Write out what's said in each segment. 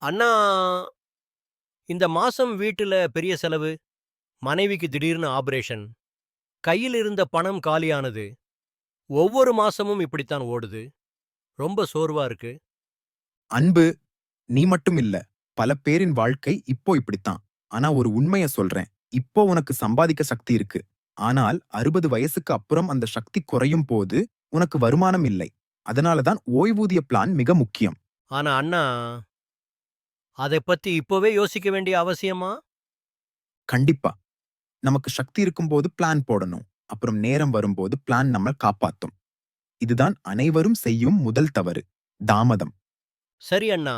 அண்ணா, இந்த மாசம் வீட்டுல பெரிய செலவு. மனைவிக்கு திடீர்னு ஆபரேஷன். கையில் இருந்த பணம் காலியானது. ஒவ்வொரு மாசமும் இப்படித்தான் ஓடுது. ரொம்ப சோர்வா இருக்கு. அன்பு, நீ மட்டும் இல்ல. பல பேரின் வாழ்க்கை இப்போ இப்படித்தான். ஆனா ஒரு உண்மைய சொல்றேன். இப்போ உனக்கு சம்பாதிக்க சக்தி இருக்கு. ஆனால் 60 வயசுக்கு அப்புறம் அந்த சக்தி குறையும் போது உனக்கு வருமானம் இல்லை. அதனால தான் ஓய்வூதிய பிளான் மிக முக்கியம். ஆனா அண்ணா, அதைப் பத்தி இப்பவே யோசிக்க வேண்டிய அவசியமா? கண்டிப்பா. நமக்கு சக்தி இருக்கும்போது பிளான் போடணும். அப்புறம் நேரம் வரும்போது பிளான் நம்மள காப்பாத்தும். இதுதான் அனைவரும் செய்யும் முதல் தவறு. தாமதம். சரி அண்ணா,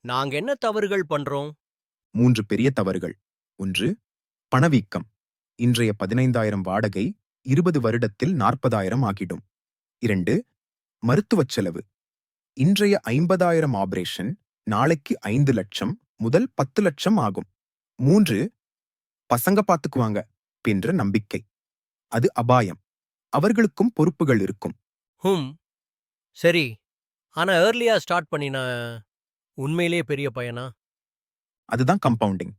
நாங்க என்ன தவறுகள் பண்றோம்? 3 பெரிய தவறுகள். 1. பணவீக்கம். இன்றைய 15,000 வாடகை 20 வருடத்தில் 40,000 ஆகிடும். 2. மருத்துவச் செலவு. இன்றைய 50,000 ஆபரேஷன் நாளைக்கு 5,00,000 முதல் 10,00,000 ஆகும். 3. பசங்க பாத்துக்குவாங்க என்ற நம்பிக்கை. அது அபாயம். அவர்களுக்கும் பொறுப்புகள் இருக்கும். ஹும், சரி. ஆனா ஏர்லியா ஸ்டார்ட் பண்ணினா உண்மையிலேயே பெரிய பயனா? அதுதான் கம்பவுண்டிங்.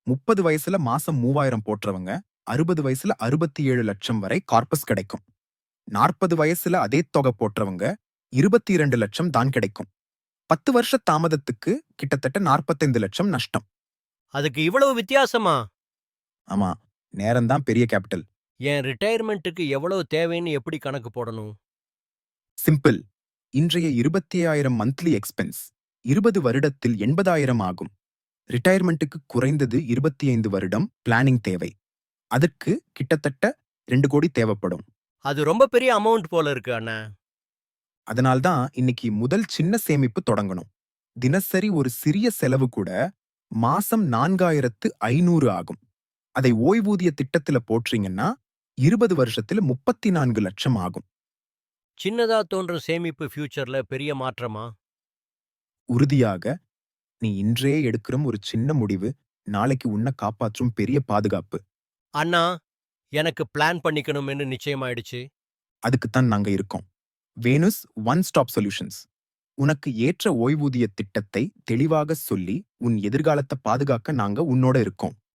30 வயசுல மாசம் 3,000 போட்றவங்க 60 வயசுல 67,00,000 வரை கார்பஸ் கிடைக்கும். 40 வயசுல அதே தொகை போட்றவங்க 22,00,000 தான் கிடைக்கும். 10 வருஷ தாமதத்துக்கு கிட்டத்தட்ட 45,00,000 நஷ்டம். அதுக்கு இவ்வளவு வித்தியாசமா? ஆமா, நேரம் தான் பெரிய கேபிட்டல். என் ரிட்டயர்மென்ட்டுக்கு எவ்வளவு தேவைன்னு எப்படி கணக்கு போடணும்? சிம்பிள். இன்றைய 25,000 மந்த்லி எக்ஸ்பென்ஸ் 20 வருடத்தில் 80,000 ஆகும். ரிட்டயர்மென்ட்டுக்கு குறைந்தது 25 வருடம் பிளானிங் தேவை. அதற்கு கிட்டத்தட்ட 2 கோடி தேவைப்படும். அது ரொம்ப பெரிய அமௌண்ட் போல இருக்கு அண்ணா. அதனால்தான் இன்னைக்கு முதல் சின்ன சேமிப்பு தொடங்கணும். தினசரி ஒரு சிறிய செலவு கூட மாசம் 4,500 ஆகும். அதை ஓய்வூதிய திட்டத்துல போட்றீங்கன்னா 20 வருஷத்துல 34,00,000 ஆகும். சின்னதா தோன்றும் சேமிப்பு ஃபியூச்சர்ல பெரிய மாற்றமா? உறுதியாக நீ இன்றே எடுக்கிற ஒரு சின்ன முடிவு நாளைக்கு உன்னை காப்பாற்றும் பெரிய பாதுகாப்பு. அண்ணா, எனக்கு பிளான் பண்ணிக்கணும்னு நிச்சயமாயிடுச்சு. அதுக்குத்தான் நாங்க இருக்கோம். வேணுஸ் ஒன் ஸ்டாப் சொல்யூஷன்ஸ். உனக்கு ஏற்ற ஓய்வூதிய திட்டத்தை தெளிவாக சொல்லி உன் எதிர்காலத்தை பாதுகாக்க நாங்க உன்னோட இருக்கோம்.